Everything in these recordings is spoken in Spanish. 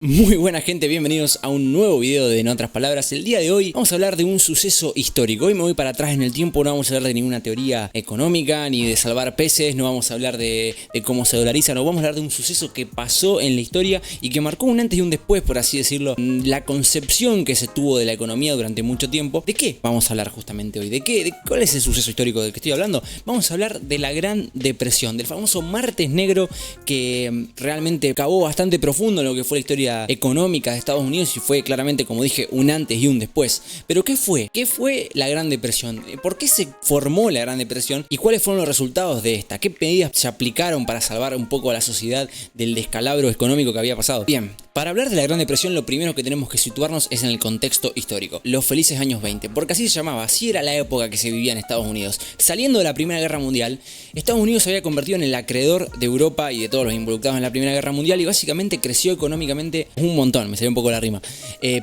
Muy buena gente, bienvenidos a un nuevo video de En Otras Palabras. El día de hoy vamos a hablar de un suceso histórico. Hoy me voy para atrás en el tiempo, no vamos a hablar de ninguna teoría económica, ni de salvar peces, no vamos a hablar de cómo se dolariza, no, vamos a hablar de un suceso que pasó en la historia y que marcó un antes y un después, por así decirlo, la concepción que se tuvo de la economía durante mucho tiempo. ¿De qué vamos a hablar justamente hoy? ¿De qué? ¿Cuál es el suceso histórico del que estoy hablando? Vamos a hablar de la Gran Depresión, del famoso Martes Negro que realmente cavó bastante profundo en lo que fue la historia económica de Estados Unidos y fue claramente, como dije, un antes y un después. Pero ¿qué fue? ¿Qué fue la Gran Depresión? ¿Por qué se formó la Gran Depresión? ¿Y cuáles fueron los resultados de esta? ¿Qué medidas se aplicaron para salvar un poco a la sociedad del descalabro económico que había pasado? Bien, para hablar de la Gran Depresión lo primero que tenemos que situarnos es en el contexto histórico. Los felices años 20, porque así se llamaba, así era la época que se vivía en Estados Unidos. Saliendo de la Primera Guerra Mundial, Estados Unidos se había convertido en el acreedor de Europa y de todos los involucrados en la Primera Guerra Mundial y básicamente creció económicamente un montón, me salió un poco la rima.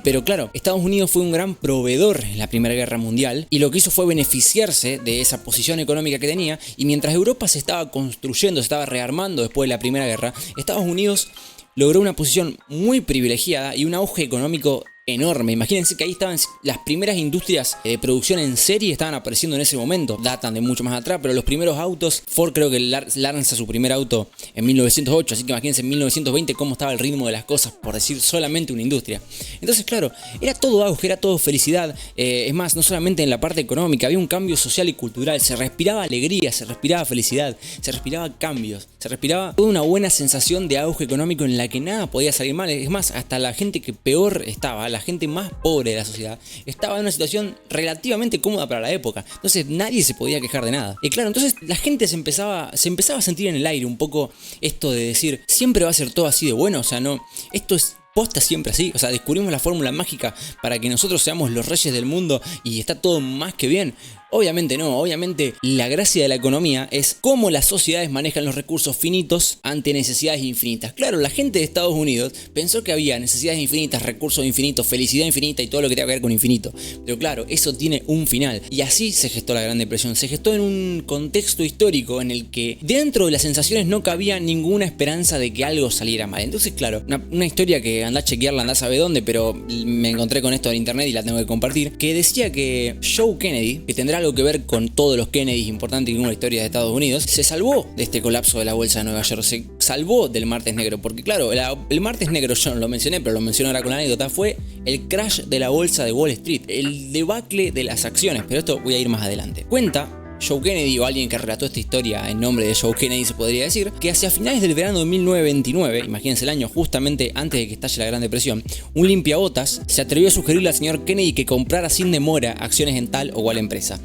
Pero claro, Estados Unidos fue un gran proveedor en la Primera Guerra Mundial y lo que hizo fue beneficiarse de esa posición económica que tenía, y mientras Europa se estaba construyendo, se estaba rearmando después de la Primera Guerra, Estados Unidos logró una posición muy privilegiada y un auge económico enorme. Imagínense que ahí estaban las primeras industrias de producción en serie, estaban apareciendo en ese momento, datan de mucho más atrás, pero los primeros autos, Ford creo que lanza su primer auto en 1908, así que imagínense en 1920 cómo estaba el ritmo de las cosas, por decir solamente una industria. Entonces claro, era todo auge, era todo felicidad, es más, no solamente en la parte económica, había un cambio social y cultural, se respiraba alegría, se respiraba felicidad, se respiraba cambios, se respiraba toda una buena sensación de auge económico en la que nada podía salir mal. Es más, hasta la gente que peor estaba, la gente más pobre de la sociedad, estaba en una situación relativamente cómoda para la época. Entonces nadie se podía quejar de nada. Y claro, entonces la gente se empezaba a sentir en el aire un poco esto de decir, siempre va a ser todo así de bueno, o sea, no, esto es posta siempre así, o sea, descubrimos la fórmula mágica para que nosotros seamos los reyes del mundo y está todo más que bien. Obviamente no, obviamente la gracia de la economía es cómo las sociedades manejan los recursos finitos ante necesidades infinitas. Claro, la gente de Estados Unidos pensó que había necesidades infinitas, recursos infinitos, felicidad infinita y todo lo que tenga que ver con infinito. Pero claro, eso tiene un final. Y así se gestó la Gran Depresión. Se gestó en un contexto histórico en el que dentro de las sensaciones no cabía ninguna esperanza de que algo saliera mal. Entonces claro, una historia que andá a chequearla, andá a saber dónde, pero me encontré con esto en internet y la tengo que compartir, que decía que Joe Kennedy, que tendrá algo que ver con todos los Kennedys importantes en la historia de Estados Unidos, se salvó de este colapso de la bolsa de Nueva York, se salvó del Martes Negro, porque claro, el Martes Negro yo no lo mencioné, pero lo menciono ahora con la anécdota, fue el crash de la bolsa de Wall Street, el debacle de las acciones, pero esto voy a ir más adelante. Cuenta Joe Kennedy, o alguien que relató esta historia en nombre de Joe Kennedy se podría decir, que hacia finales del verano de 1929, imagínense el año justamente antes de que estalle la Gran Depresión, un limpiabotas se atrevió a sugerirle al señor Kennedy que comprara sin demora acciones en tal o cual empresa.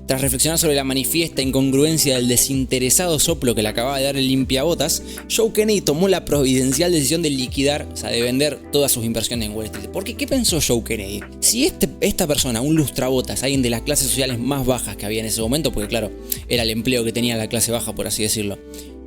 Tras reflexionar sobre la manifiesta incongruencia del desinteresado soplo que le acababa de dar el limpiabotas, Joe Kennedy tomó la providencial decisión de liquidar, o sea, de vender todas sus inversiones en Wall Street. Porque, ¿qué pensó Joe Kennedy? Si esta persona, un lustrabotas, alguien de las clases sociales más bajas que había en ese momento, porque claro, era el empleo que tenía la clase baja, por así decirlo,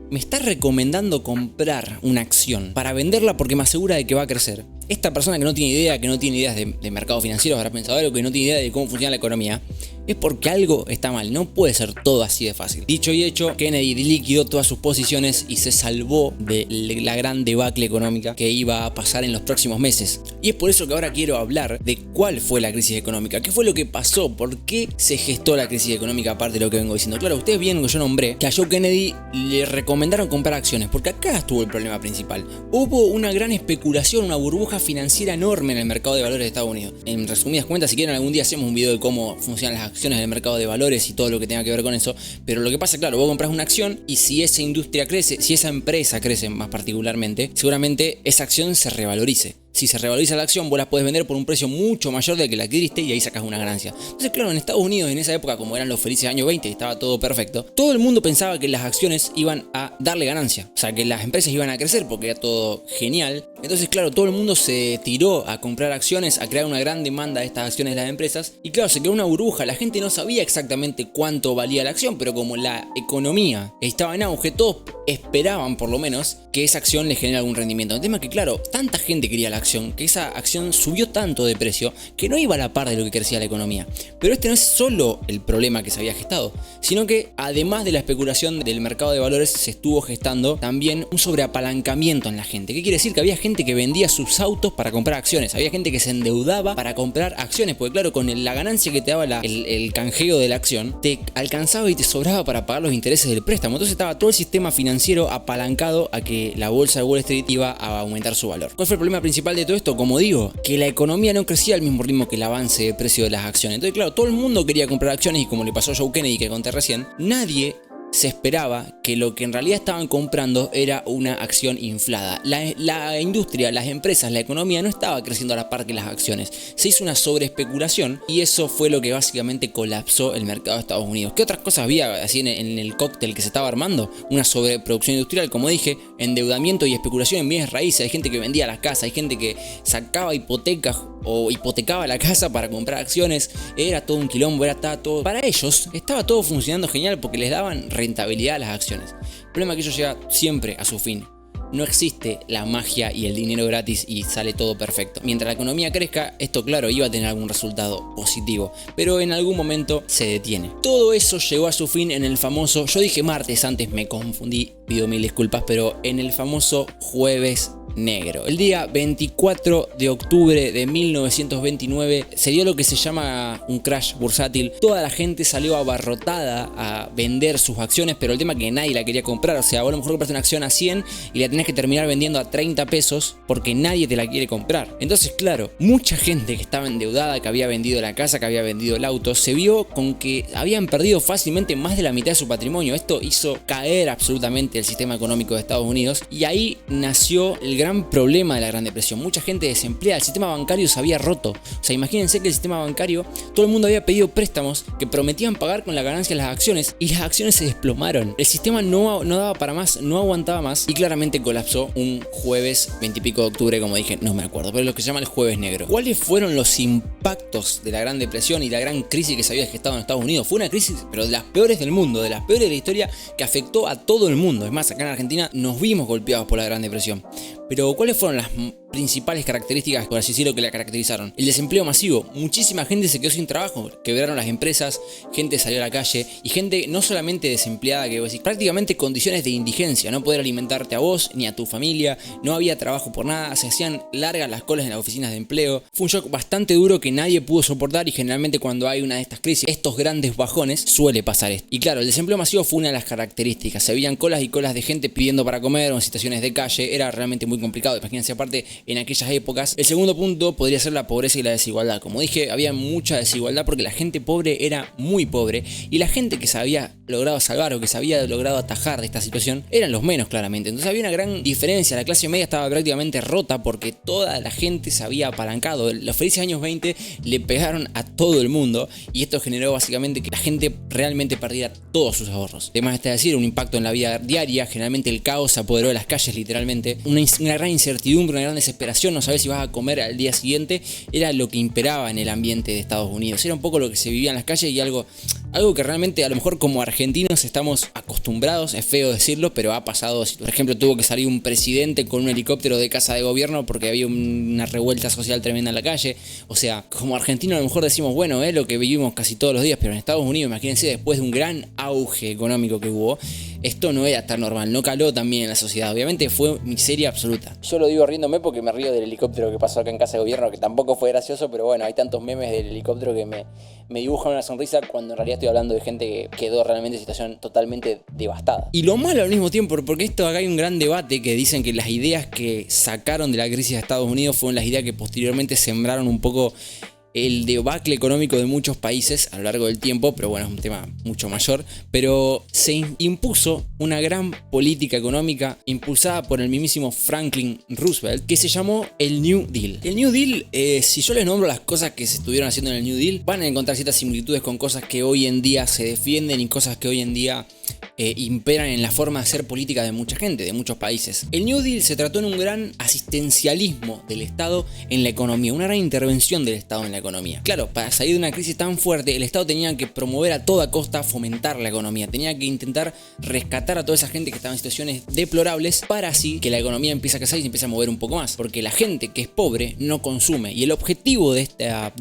me está recomendando comprar una acción para venderla porque me asegura de que va a crecer. Esta persona que no tiene idea, que no tiene ideas de mercado financiero, habrá pensado algo, que no tiene idea de cómo funciona la economía, es porque algo está mal, no puede ser todo así de fácil. Dicho y hecho, Kennedy liquidó todas sus posiciones y se salvó de la gran debacle económica que iba a pasar en los próximos meses. Y es por eso que ahora quiero hablar de cuál fue la crisis económica, qué fue lo que pasó, por qué se gestó la crisis económica, aparte de lo que vengo diciendo. Claro, ustedes vieron que yo nombré que a Joe Kennedy le recomendaron comprar acciones, porque acá estuvo el problema principal. Hubo una gran especulación, una burbuja financiera enorme en el mercado de valores de Estados Unidos. En resumidas cuentas, si quieren algún día hacemos un video de cómo funcionan las acciones del mercado de valores y todo lo que tenga que ver con eso, pero lo que pasa, claro, vos compras una acción y si esa industria crece, si esa empresa crece más particularmente, seguramente esa acción se revalorice. Si se revaloriza la acción, vos la podés vender por un precio mucho mayor del que la adquiriste y ahí sacas una ganancia. Entonces, claro, en Estados Unidos, en esa época, como eran los felices años 20 y estaba todo perfecto, todo el mundo pensaba que las acciones iban a darle ganancia. O sea, que las empresas iban a crecer porque era todo genial. Entonces, claro, todo el mundo se tiró a comprar acciones, a crear una gran demanda de estas acciones de las empresas. Y claro, se creó una burbuja. La gente no sabía exactamente cuánto valía la acción, pero como la economía estaba en auge, todos esperaban por lo menos que esa acción les genere algún rendimiento. El tema es que, claro, tanta gente quería la acción que esa acción subió tanto de precio que no iba a la par de lo que crecía la economía. Pero este no es solo el problema que se había gestado, sino que además de la especulación del mercado de valores se estuvo gestando también un sobreapalancamiento en la gente. ¿Qué quiere decir? Que había gente que vendía sus autos para comprar acciones, había gente que se endeudaba para comprar acciones, porque claro, con la ganancia que te daba el canjeo de la acción, te alcanzaba y te sobraba para pagar los intereses del préstamo. Entonces estaba todo el sistema financiero apalancado a que la bolsa de Wall Street iba a aumentar su valor. ¿Cuál fue el problema principal de todo esto? Como digo, que la economía no crecía al mismo ritmo que el avance de precio de las acciones. Entonces claro, todo el mundo quería comprar acciones y como le pasó a Joe Kennedy que conté recién, nadie se esperaba que lo que en realidad estaban comprando era una acción inflada. La industria, las empresas, la economía no estaba creciendo a la par que las acciones. Se hizo una sobreespeculación y eso fue lo que básicamente colapsó el mercado de Estados Unidos. ¿Qué otras cosas había así en el cóctel que se estaba armando? Una sobreproducción industrial, como dije, endeudamiento y especulación en bienes raíces. Hay gente que vendía las casas, hay gente que sacaba hipotecas o hipotecaba la casa para comprar acciones. Era todo un quilombo, estaba todo... Para ellos estaba todo funcionando genial porque les daban rentabilidad a las acciones. El problema es que eso llega siempre a su fin. No existe la magia y el dinero gratis y sale todo perfecto. Mientras la economía crezca, esto claro iba a tener algún resultado positivo, pero en algún momento se detiene. Todo eso llegó a su fin en el famoso, yo dije martes antes, me confundí, pido mil disculpas, pero en el famoso jueves negro. El día 24 de octubre de 1929 se dio lo que se llama un crash bursátil. Toda la gente salió abarrotada a vender sus acciones, pero el tema es que nadie la quería comprar. O sea, vos a lo mejor compraste una acción a 100 y la tenés que terminar vendiendo a 30 pesos porque nadie te la quiere comprar. Entonces, claro, mucha gente que estaba endeudada, que había vendido la casa, que había vendido el auto, se vio con que habían perdido fácilmente más de la mitad de su patrimonio. Esto hizo caer absolutamente el sistema económico de Estados Unidos y ahí nació el gran problema de la Gran Depresión. Mucha gente desempleada, el sistema bancario se había roto. O sea, imagínense que el sistema bancario, todo el mundo había pedido préstamos que prometían pagar con la ganancia de las acciones y las acciones se desplomaron. El sistema no daba para más, no aguantaba más y claramente colapsó un jueves 20 y pico de octubre, como dije, no me acuerdo, pero es lo que se llama el jueves negro. ¿Cuáles fueron los impactos de la Gran Depresión y la gran crisis que se había gestado en Estados Unidos? Fue una crisis, pero de las peores del mundo, de las peores de la historia, que afectó a todo el mundo. Es más, acá en Argentina nos vimos golpeados por la Gran Depresión. Pero ¿cuáles fueron las principales características, por así decirlo, que la caracterizaron? El desempleo masivo. Muchísima gente se quedó sin trabajo, quebraron las empresas, gente salió a la calle y gente no solamente desempleada, que vos decís, prácticamente condiciones de indigencia, no poder alimentarte a vos ni a tu familia, no había trabajo por nada, se hacían largas las colas en las oficinas de empleo. Fue un shock bastante duro que nadie pudo soportar y generalmente cuando hay una de estas crisis, estos grandes bajones, suele pasar esto. Y claro, el desempleo masivo fue una de las características. Se veían colas y colas de gente pidiendo para comer o en situaciones de calle, era realmente muy complicado. Imagínense, aparte en aquellas épocas. El segundo punto podría ser la pobreza y la desigualdad. Como dije, había mucha desigualdad porque la gente pobre era muy pobre y la gente que se había logrado salvar o que se había logrado atajar de esta situación eran los menos, claramente. Entonces había una gran diferencia. La clase media estaba prácticamente rota porque toda la gente se había apalancado. Los felices años 20 le pegaron a todo el mundo y esto generó básicamente que la gente realmente perdiera todos sus ahorros. Además está decir, un impacto en la vida diaria. Generalmente el caos se apoderó de las calles, literalmente. Una gran incertidumbre, una gran desesperación, no sabes si vas a comer al día siguiente, era lo que imperaba en el ambiente de Estados Unidos. Era un poco lo que se vivía en las calles y algo que realmente a lo mejor como argentinos estamos acostumbrados, es feo decirlo, pero ha pasado. Por ejemplo, tuvo que salir un presidente con un helicóptero de casa de gobierno porque había una revuelta social tremenda en la calle. O sea, como argentinos a lo mejor decimos, bueno, es lo que vivimos casi todos los días, pero en Estados Unidos, imagínense, después de un gran auge económico que hubo, esto no era tan normal, no caló también en la sociedad. Obviamente fue miseria absoluta. Yo lo digo riéndome porque me río del helicóptero que pasó acá en casa de gobierno, que tampoco fue gracioso, pero bueno, hay tantos memes del helicóptero que me dibujan una sonrisa cuando en realidad estoy hablando de gente que quedó realmente en situación totalmente devastada. Y lo malo al mismo tiempo, porque esto acá hay un gran debate que dicen que las ideas que sacaron de la crisis de Estados Unidos fueron las ideas que posteriormente sembraron un poco el debacle económico de muchos países a lo largo del tiempo, pero bueno, es un tema mucho mayor. Pero se impuso una gran política económica impulsada por el mismísimo Franklin Roosevelt que se llamó el New Deal. El New Deal, si yo les nombro las cosas que se estuvieron haciendo en el New Deal, van a encontrar ciertas similitudes con cosas que hoy en día se defienden y cosas que hoy en día imperan en la forma de hacer política de mucha gente, de muchos países. El New Deal se trató en un gran asistencialismo del Estado en la economía, una gran intervención del Estado en la economía. Claro, para salir de una crisis tan fuerte, el Estado tenía que promover a toda costa fomentar la economía, tenía que intentar rescatar a toda esa gente que estaba en situaciones deplorables para así que la economía empiece a crecer y se empiece a mover un poco más, porque la gente que es pobre no consume y el objetivo de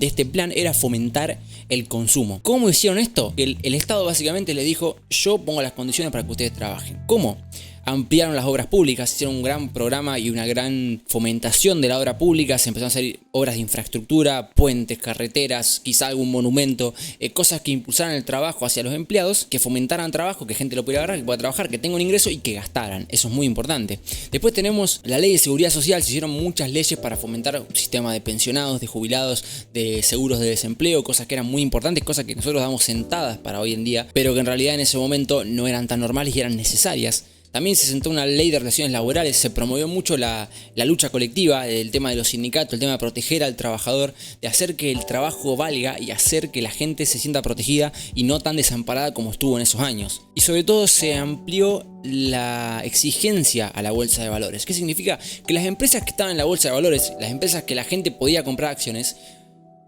este plan era fomentar el consumo. ¿Cómo hicieron esto? El Estado básicamente le dijo: yo pongo las condiciones para que ustedes trabajen. ¿Cómo? Ampliaron las obras públicas, hicieron un gran programa y una gran fomentación de la obra pública, se empezaron a hacer obras de infraestructura, puentes, carreteras, quizá algún monumento, cosas que impulsaran el trabajo hacia los empleados, que fomentaran trabajo, que gente lo pudiera agarrar, que pueda trabajar, que tenga un ingreso y que gastaran. Eso es muy importante. Después tenemos la ley de seguridad social, se hicieron muchas leyes para fomentar un sistema de pensionados, de jubilados, de seguros de desempleo, cosas que eran muy importantes, cosas que nosotros damos sentadas para hoy en día, pero que en realidad en ese momento no eran tan normales y eran necesarias. También se sentó una ley de relaciones laborales, se promovió mucho la lucha colectiva, el tema de los sindicatos, el tema de proteger al trabajador, de hacer que el trabajo valga y hacer que la gente se sienta protegida y no tan desamparada como estuvo en esos años. Y sobre todo se amplió la exigencia a la bolsa de valores. ¿Qué significa? Que las empresas que estaban en la bolsa de valores, las empresas que la gente podía comprar acciones,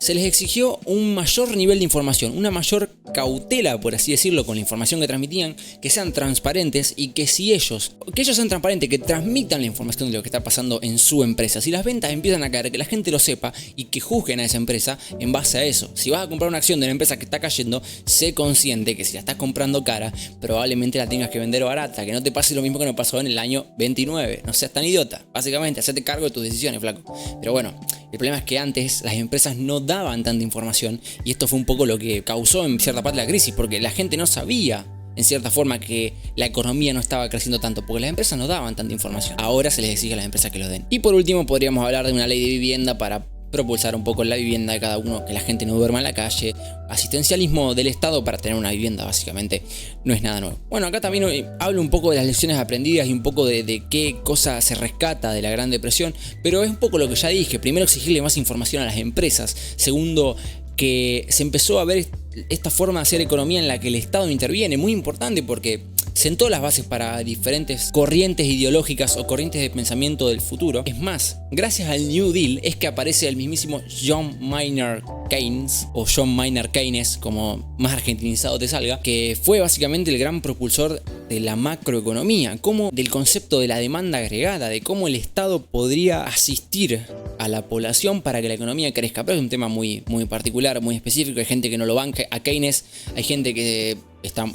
se les exigió un mayor nivel de información, una mayor cautela, por así decirlo, con la información que transmitían, que sean transparentes y que ellos sean transparentes, que transmitan la información de lo que está pasando en su empresa. Si las ventas empiezan a caer, que la gente lo sepa y que juzguen a esa empresa en base a eso. Si vas a comprar una acción de una empresa que está cayendo, sé consciente que si la estás comprando cara, probablemente la tengas que vender barata, que no te pase lo mismo que me pasó en el año 29. No seas tan idiota, básicamente, hacete cargo de tus decisiones, flaco. Pero bueno, el problema es que antes las empresas no daban tanta información y esto fue un poco lo que causó en cierta parte la crisis, porque la gente no sabía en cierta forma que la economía no estaba creciendo tanto, porque las empresas no daban tanta información. Ahora se les exige a las empresas que lo den. Y por último podríamos hablar de una ley de vivienda para propulsar un poco la vivienda de cada uno, que la gente no duerma en la calle, asistencialismo del Estado para tener una vivienda, básicamente no es nada nuevo. Bueno, acá también hablo un poco de las lecciones aprendidas y un poco de qué cosa se rescata de la Gran Depresión, pero es un poco lo que ya dije. Primero, exigirle más información a las empresas. Segundo, que se empezó a ver esta forma de hacer economía en la que el Estado no interviene, muy importante porque sentó las bases para diferentes corrientes ideológicas o corrientes de pensamiento del futuro. Es más, gracias al New Deal es que aparece el mismísimo John Maynard Keynes, o John Maynard Keynes, como más argentinizado te salga, que fue básicamente el gran propulsor de la macroeconomía, como del concepto de la demanda agregada, de cómo el Estado podría asistir a la población para que la economía crezca. Pero es un tema muy particular, muy específico. Hay gente que no lo banca a Keynes, hay gente que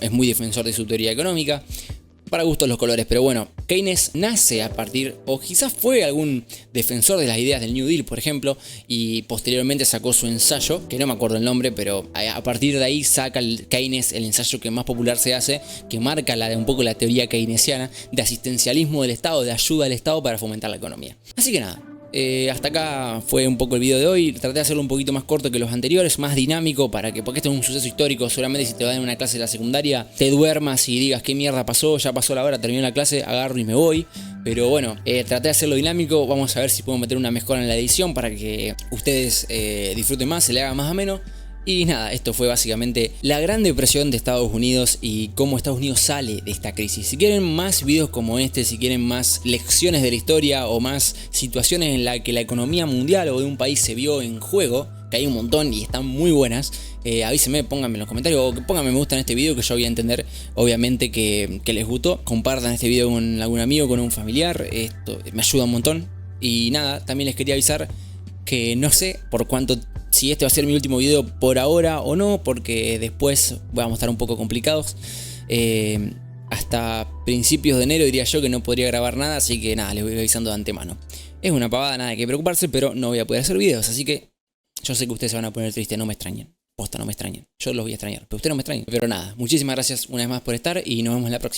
es muy defensor de su teoría económica. Para gustos los colores, pero bueno, Keynes nace a partir, o quizás fue algún defensor de las ideas del New Deal, por ejemplo, y posteriormente sacó su ensayo, que no me acuerdo el nombre, pero a partir de ahí saca Keynes el ensayo que más popular se hace, que marca un poco la teoría keynesiana de asistencialismo del Estado, de ayuda al Estado para fomentar la economía. Así que nada. Hasta acá fue un poco el video de hoy. Traté de hacerlo un poquito más corto que los anteriores, más dinámico, porque esto es un suceso histórico. Solamente si te va en una clase de la secundaria te duermas y digas qué mierda pasó, ya pasó la hora, terminó la clase, agarro y me voy. Pero bueno, traté de hacerlo dinámico. Vamos a ver si puedo meter una mejora en la edición para que ustedes disfruten más, se le haga más ameno. Y nada, esto fue básicamente la Gran Depresión de Estados Unidos y cómo Estados Unidos sale de esta crisis. Si quieren más videos como este, si quieren más lecciones de la historia o más situaciones en las que la economía mundial o de un país se vio en juego, que hay un montón y están muy buenas, avísenme, pónganme en los comentarios o pónganme me gusta en este video, que yo voy a entender obviamente que les gustó. Compartan este video con algún amigo, con un familiar, esto me ayuda un montón. Y nada, también les quería avisar que no sé por cuánto, si este va a ser mi último video por ahora o no, porque después vamos a estar un poco complicados. Hasta principios de enero diría yo que no podría grabar nada, así que nada, les voy avisando de antemano. Es una pavada, nada que preocuparse, pero no voy a poder hacer videos, así que yo sé que ustedes se van a poner tristes, no me extrañen. Posta, no me extrañen. Yo los voy a extrañar, pero ustedes no me extrañen. Pero nada, muchísimas gracias una vez más por estar y nos vemos en la próxima.